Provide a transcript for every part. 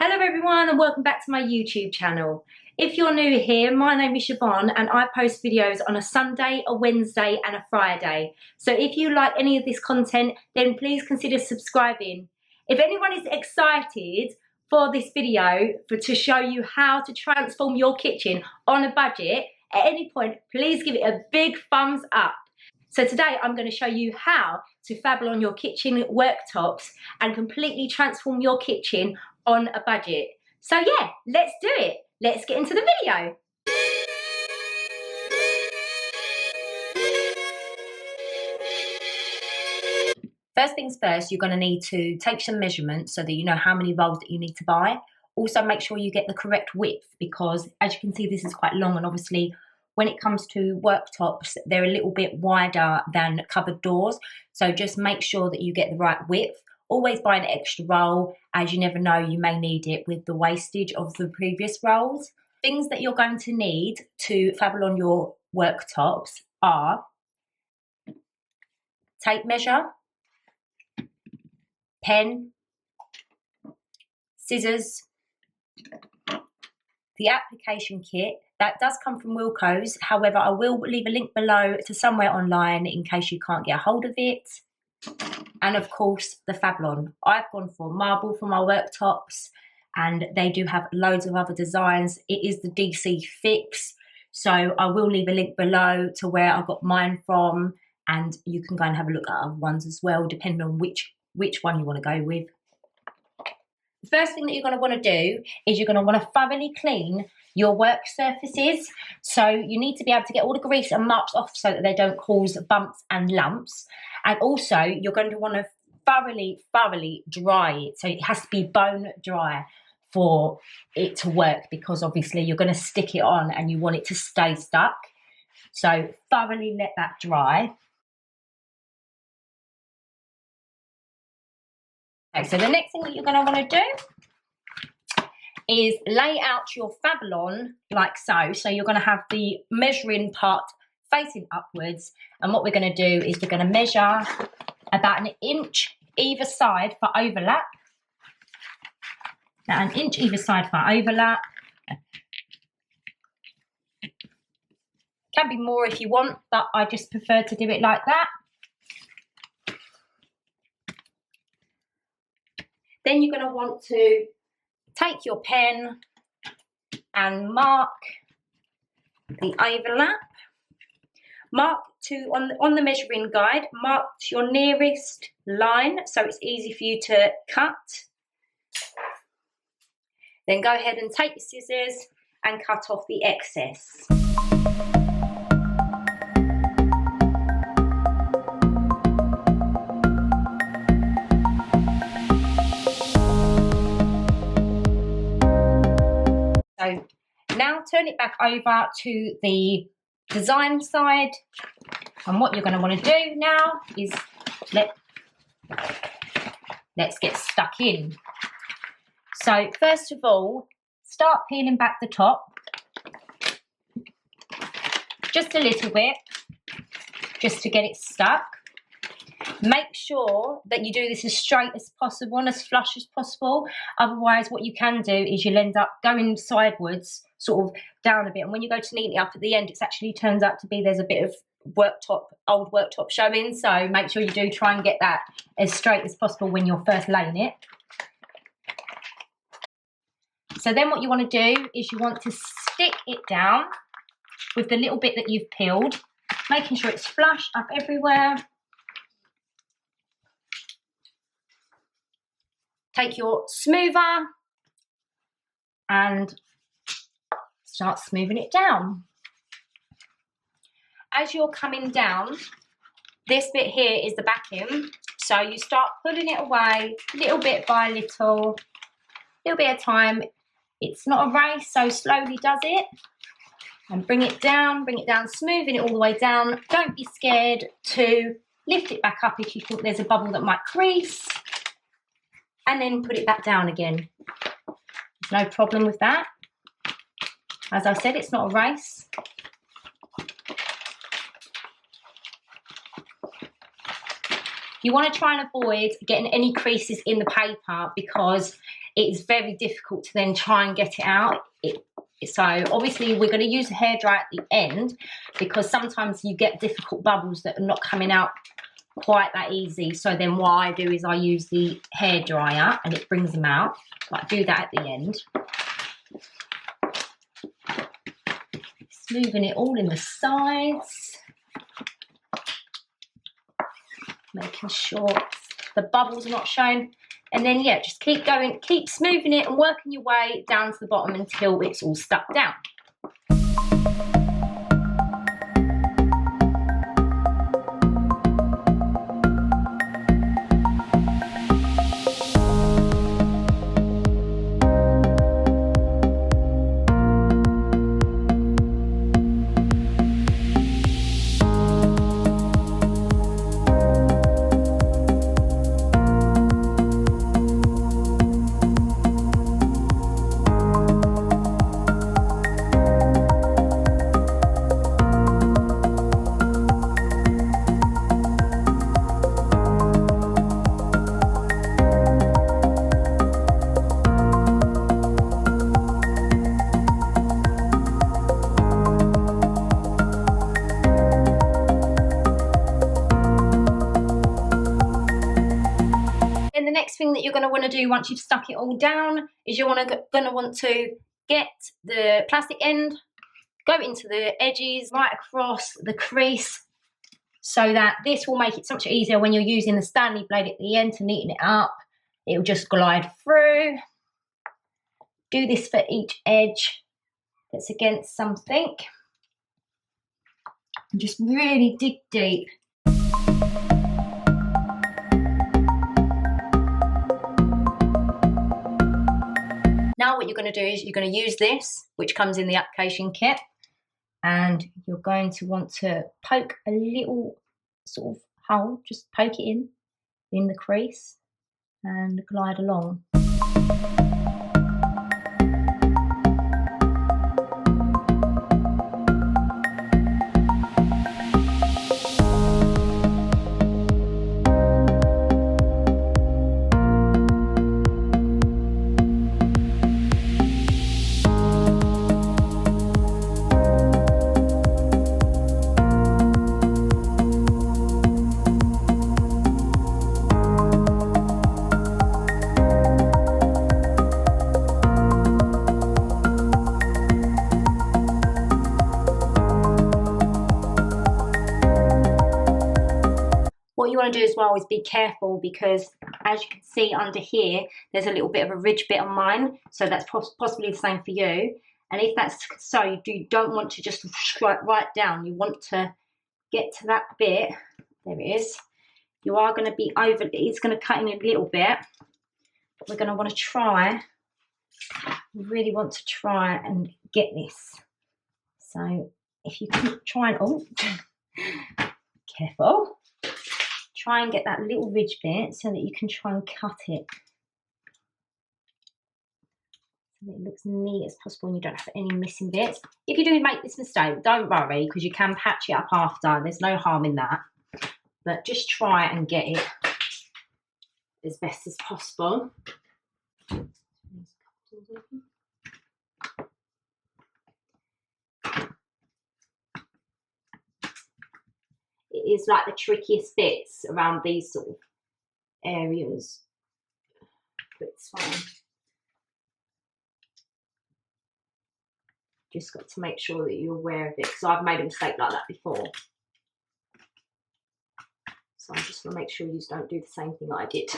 Hello everyone and welcome back to my YouTube channel. If you're new here, my name is Siobhan and I post videos on a Sunday, a Wednesday and a Friday. So if you like any of this content, then please consider subscribing. If anyone is excited for this video to show you how to transform your kitchen on a budget, at any point, please give it a big thumbs up. So today I'm going to show you how to Fablon your kitchen worktops and completely transform your kitchen on a budget. So yeah, let's do it. Let's get into the video. First things first, you're going to need to take some measurements so that you know how many rolls that you need to buy. Also make sure you get the correct width because as you can see this is quite long, and obviously when it comes to worktops they're a little bit wider than cupboard doors, so just make sure that you get the right width. Always buy an extra roll, as you never know, you may need it with the wastage of the previous rolls. Things that you're going to need to Fablon your worktops are tape measure, pen, scissors, the application kit. That does come from Wilko's, however I will leave a link below to somewhere online in case you can't get a hold of it. And of course the Fablon. I've gone for marble for my worktops and they do have loads of other designs. It is the DC fix, so I will leave a link below to where I got mine from, and you can go and have a look at other ones as well depending on which one you want to go with. The first thing that you're going to want to do is you're going to want to thoroughly clean your work surfaces. So you need to be able to get all the grease and marks off so that they don't cause bumps and lumps. And also you're going to want to thoroughly dry it. So it has to be bone dry for it to work, because obviously you're going to stick it on and you want it to stay stuck. So thoroughly let that dry. Okay, so the next thing that you're going to want to do is lay out your Fablon like so. So you're going to have the measuring part facing upwards, and what we're going to do is we're going to measure about 1 inch either side for overlap. Now 1 inch either side for overlap. Can be more if you want, but I just prefer to do it like that. Then you're going to want to take your pen and mark the overlap. Mark on the measuring guide, mark to your nearest line so it's easy for you to cut. Then go ahead and take your scissors and cut off the excess. So now turn it back over to the design side, and what you're going to want to do now is let's get stuck in. So first of all, start peeling back the top just a little bit, just to get it stuck. Make sure that you do this as straight as possible and as flush as possible. Otherwise, what you can do is you'll end up going sideways, sort of down a bit. And when you go to neaten it up at the end, it actually turns out to be there's a bit of old worktop showing. So make sure you do try and get that as straight as possible when you're first laying it. So then what you want to do is you want to stick it down with the little bit that you've peeled, making sure it's flush up everywhere. Take your smoother and start smoothing it down. As you're coming down, this bit here is the backing. So you start pulling it away little bit by little bit at a time. It's not a race, so slowly does it. And bring it down, smoothing it all the way down. Don't be scared to lift it back up if you think there's a bubble that might crease. And then put it back down again. There's no problem with that. As I said, it's not a race. You want to try and avoid getting any creases in the paper because it is very difficult to then try and get it out. So obviously we're going to use a hairdryer at the end, because sometimes you get difficult bubbles that are not coming out quite that easy. So then what I do is I use the hairdryer and it brings them out. But I do that at the end. Smoothing it all in the sides. Making sure the bubbles are not shown. And then, yeah, just keep going, keep smoothing it and working your way down to the bottom until it's all stuck down. And the next thing that you're going to want to do once you've stuck it all down is you're going to want to get the plastic end, go into the edges right across the crease, so that this will make it so much easier when you're using the Stanley blade at the end to neaten it up. It will just glide through. Do this for each edge that's against something. And just really dig deep. Now what you're going to do is you're going to use this, which comes in the application kit, and you're going to want to poke a little sort of hole, just poke it in the crease and glide along. What you want to do as well is be careful, because as you can see under here, there's a little bit of a ridge bit on mine, so that's possibly the same for you. And if that's so, you don't want to just strike right down. You want to get to that bit. There it is. You are going to be over, it's going to cut in a little bit, but we're going to want to try, we really want to try and get this. So if you can try and, oh, careful. Try and get that little ridge bit so that you can try and cut it so that it looks neat as possible and you don't have any missing bits. If you do make this mistake, don't worry, because you can patch it up after. There's no harm in that. But just try and get it as best as possible. It is like the trickiest bits around these sort of areas, but it's fine. Just got to make sure that you're aware of it, because I've made a mistake like that before. So I just want to make sure you don't do the same thing I did.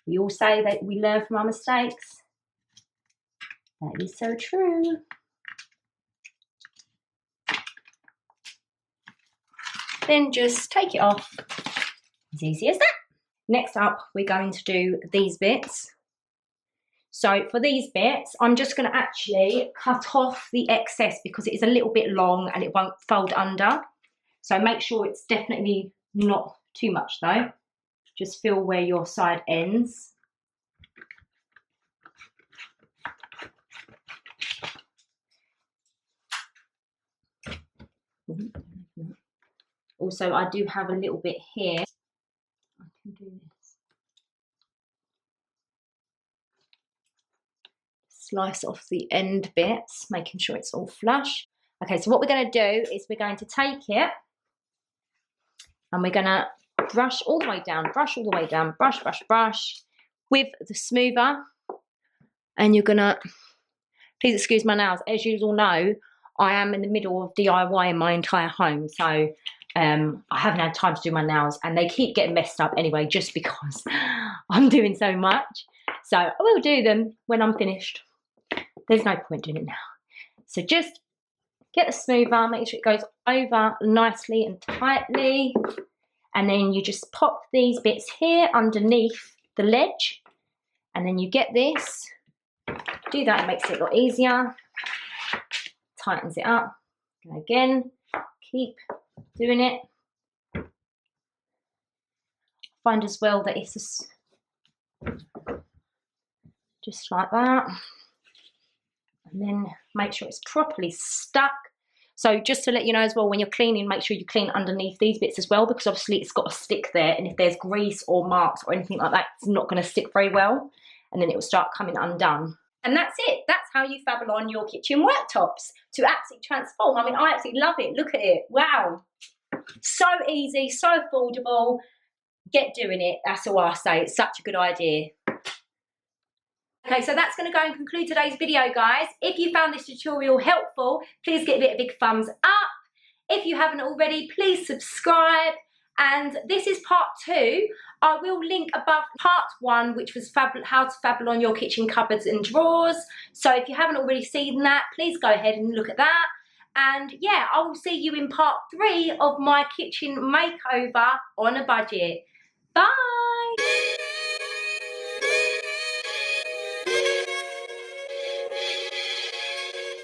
We all say that we learn from our mistakes. That is so true. Then just take it off. As easy as that. Next up, we're going to do these bits. So for these bits, I'm just going to actually cut off the excess, because it is a little bit long and it won't fold under. So make sure it's definitely not too much though. Just feel where your side ends. Also, I do have a little bit here. I can do this. Slice off the end bits, making sure it's all flush. Okay, so what we're going to do is we're going to take it and we're going to brush all the way down, brush all the way down, brush, brush, brush with the smoother. And you're going to, please excuse my nails, as you all know, I am in the middle of DIY in my entire home, so I haven't had time to do my nails and they keep getting messed up anyway just because I'm doing so much. So I will do them when I'm finished. There's no point doing it now. So just get the smoother, make sure it goes over nicely and tightly. And then you just pop these bits here underneath the ledge. And then you get this. Do that, it makes it a lot easier. Tightens it up. And again, keep doing it. Find as well that it's just like that. And then make sure it's properly stuck. So just to let you know as well, when you're cleaning, make sure you clean underneath these bits as well, because obviously it's got to stick there. And if there's grease or marks or anything like that, it's not going to stick very well. And then it will start coming undone. And that's it. That's how you Fablon your kitchen worktops to absolutely transform. I mean, I absolutely love it. Look at it. Wow. So easy, so affordable. Get doing it. That's all I say. It's such a good idea. Okay, so that's going to go and conclude today's video, guys. If you found this tutorial helpful, please give it a big thumbs up. If you haven't already, please subscribe. And this is part 2. I will link above part 1, which was how to Fablon your kitchen cupboards and drawers. So if you haven't already seen that, please go ahead and look at that. And yeah, I will see you in part 3 of my kitchen makeover on a budget. Bye!